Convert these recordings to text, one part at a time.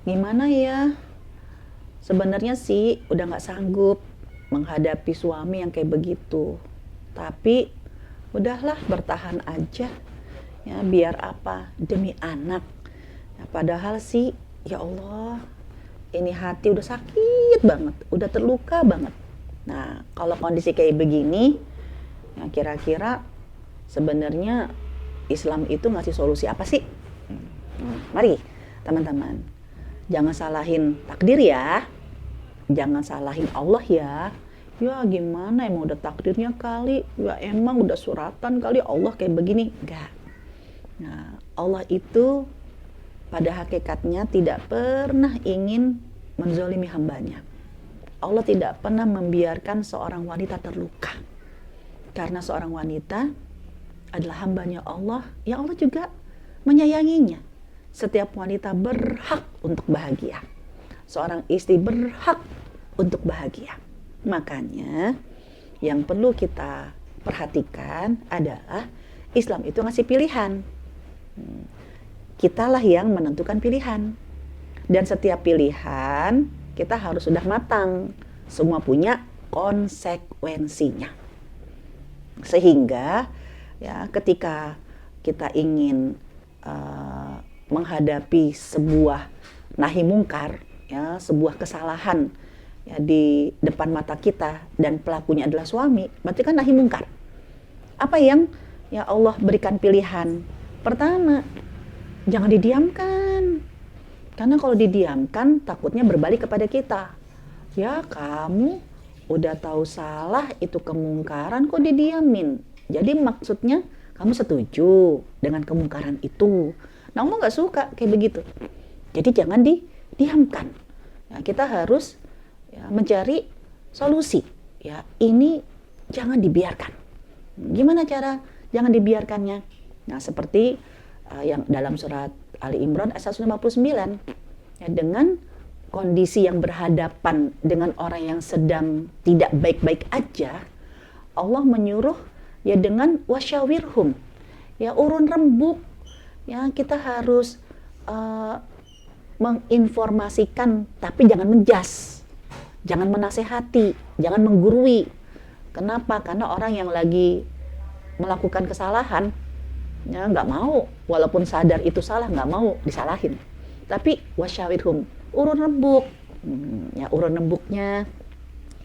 gimana ya, sebenarnya sih udah nggak sanggup menghadapi suami yang kayak begitu. Tapi udahlah bertahan aja. Ya biar apa? Demi anak. Ya, padahal sih ya Allah, ini hati udah sakit banget, udah terluka banget. Nah, kalau kondisi kayak begini, ya kira-kira sebenarnya Islam itu ngasih solusi apa sih? Mari teman-teman, jangan salahin takdir ya, jangan salahin Allah ya. Ya gimana, emang udah takdirnya kali, ya emang udah suratan kali Allah kayak begini. Enggak. Nah, Allah itu pada hakikatnya tidak pernah ingin menzolimi hambanya. Allah tidak pernah membiarkan seorang wanita terluka. Karena seorang wanita adalah hambanya Allah, yang Allah juga menyayanginya. Setiap wanita berhak untuk bahagia. Seorang istri berhak untuk bahagia. Makanya yang perlu kita perhatikan adalah Islam itu ngasih pilihan. Kitalah yang menentukan pilihan. Dan setiap pilihan kita harus sudah matang. Semua punya konsekuensinya. Sehingga ya ketika kita ingin menghadapi sebuah nahi mungkar, ya sebuah kesalahan ya di depan mata kita dan pelakunya adalah suami, berarti kan nahi mungkar. Apa yang ya Allah berikan pilihan? Pertama, jangan didiamkan. Karena kalau didiamkan takutnya berbalik kepada kita. Ya kamu udah tahu salah, itu kemungkaran kok didiamin. Jadi maksudnya kamu setuju dengan kemungkaran itu. Nah Allah nggak suka kayak begitu. Jadi jangan didiamkan. Ya, kita harus ya, mencari solusi. Ya ini jangan dibiarkan. Gimana cara jangan dibiarkannya? Nah seperti yang dalam surat Ali Imran ayat 159, ya, dengan kondisi yang berhadapan dengan orang yang sedang tidak baik-baik aja, Allah menyuruh ya dengan wasyawirhum, ya urun rembuk, ya kita harus menginformasikan tapi jangan menjas, jangan menasehati, jangan menggurui. Kenapa? Karena orang yang lagi melakukan kesalahan ya nggak mau, walaupun sadar itu salah nggak mau disalahin. Tapi wasyawirhum, urun rembuk. Ya urun rembuknya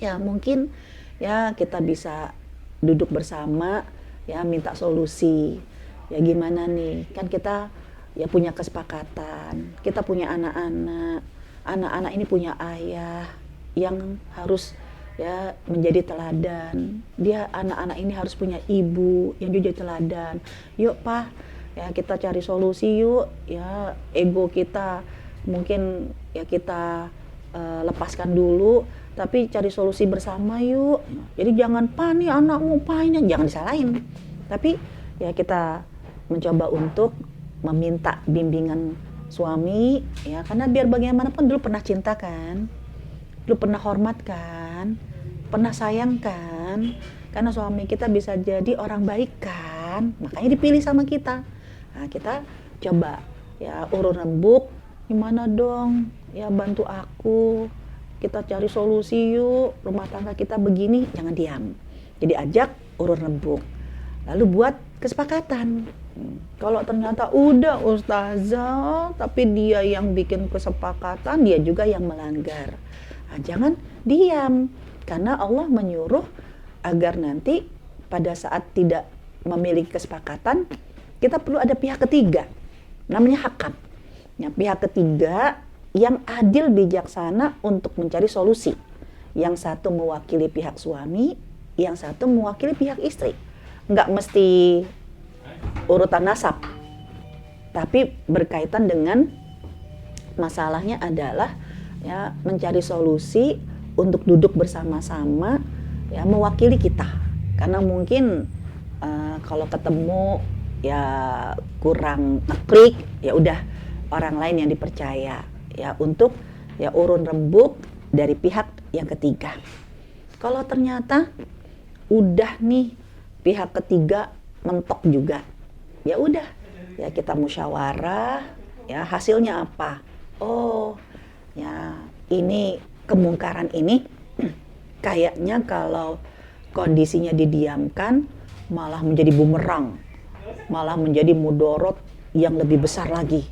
ya mungkin ya kita bisa duduk bersama ya minta solusi. Ya gimana nih? Kan kita ya punya kesepakatan. Kita punya anak-anak. Anak-anak ini punya ayah yang harus ya menjadi teladan. Dia anak-anak ini harus punya ibu yang juga teladan. Yuk Pak, ya kita cari solusi yuk. Ya ego kita mungkin ya kita lepaskan dulu, tapi cari solusi bersama yuk. Jadi jangan panik anakmu panik, jangan disalahin. Tapi ya kita mencoba untuk meminta bimbingan suami ya, karena biar bagaimanapun dulu pernah cinta kan, dulu pernah hormat kan, pernah sayang kan, karena suami kita bisa jadi orang baik kan, makanya dipilih sama kita. Nah kita coba ya urun rembuk, gimana dong ya bantu aku, kita cari solusi yuk, rumah tangga kita begini, jangan diam. Jadi ajak urun rembuk, lalu buat kesepakatan. Kalau ternyata udah ustazah tapi dia yang bikin kesepakatan, dia juga yang melanggar, nah, jangan diam. Karena Allah menyuruh agar nanti pada saat tidak memiliki kesepakatan, kita perlu ada pihak ketiga, namanya hakam. Ya, pihak ketiga yang adil bijaksana untuk mencari solusi. Yang satu mewakili pihak suami, yang satu mewakili pihak istri. Nggak mesti urutan nasab, tapi berkaitan dengan masalahnya adalah ya mencari solusi untuk duduk bersama-sama ya mewakili kita. Karena mungkin kalau ketemu ya kurang ngeklik, ya udah orang lain yang dipercaya ya untuk ya urun rembuk dari pihak yang ketiga. Kalau ternyata udah nih pihak ketiga mentok juga, ya udah ya kita musyawarah, ya hasilnya apa? Oh Ya, ini kemungkaran ini kayaknya kalau kondisinya didiamkan malah menjadi bumerang, malah menjadi mudorot yang lebih besar lagi.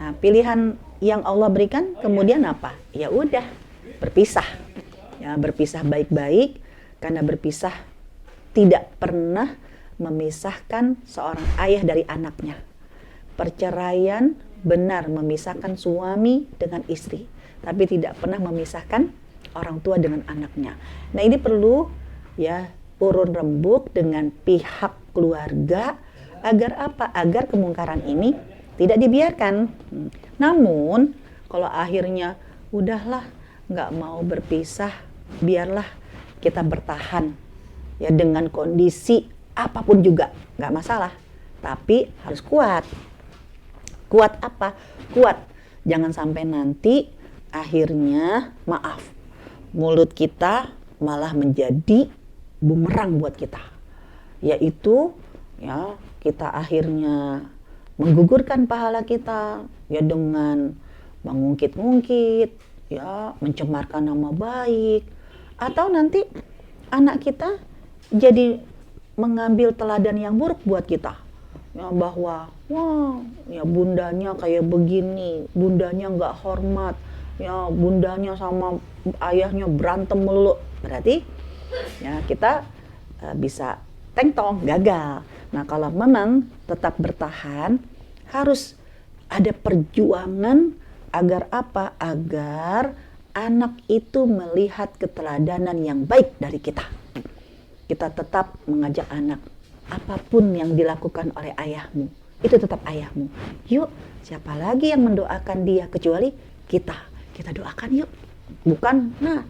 Nah, pilihan yang Allah berikan kemudian apa? Ya udah, berpisah. Ya, berpisah baik-baik, karena berpisah tidak pernah memisahkan seorang ayah dari anaknya. Perceraian benar memisahkan suami dengan istri, tapi tidak pernah memisahkan orang tua dengan anaknya. Nah, ini perlu ya urun rembuk dengan pihak keluarga agar apa? Agar kemungkaran ini tidak dibiarkan. Namun kalau akhirnya udahlah nggak mau berpisah, biarlah kita bertahan ya dengan kondisi apapun juga nggak masalah, tapi harus kuat. Kuat apa? Kuat jangan sampai nanti akhirnya maaf mulut kita malah menjadi bumerang buat kita, yaitu ya kita akhirnya menggugurkan pahala kita ya dengan mengungkit-ungkit, ya mencemarkan nama baik, atau nanti anak kita jadi mengambil teladan yang buruk buat kita, ya bahwa wah ya bundanya kayak begini, bundanya nggak hormat, ya bundanya sama ayahnya berantem melulu, berarti ya kita bisa tengtong, gagal. Nah, kalau memang tetap bertahan, harus ada perjuangan agar apa? Agar anak itu melihat keteladanan yang baik dari kita. Kita tetap mengajak anak, apapun yang dilakukan oleh ayahmu, itu tetap ayahmu. Yuk, siapa lagi yang mendoakan dia kecuali kita? Kita doakan yuk. Bukan nah.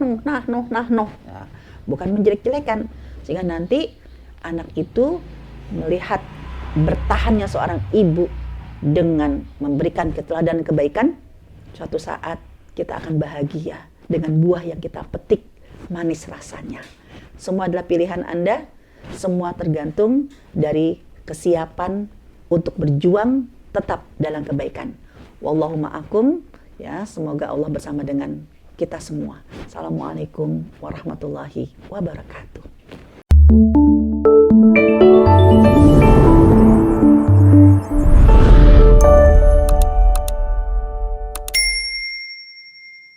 Ya, bukan menjelek-jelekan. Sehingga nanti anak itu melihat bertahannya seorang ibu dengan memberikan keteladanan kebaikan, suatu saat kita akan bahagia dengan buah yang kita petik, manis rasanya. Semua adalah pilihan Anda, semua tergantung dari kesiapan untuk berjuang tetap dalam kebaikan. Wallahu ma'akum, ya, semoga Allah bersama dengan kita semua. Assalamualaikum warahmatullahi wabarakatuh.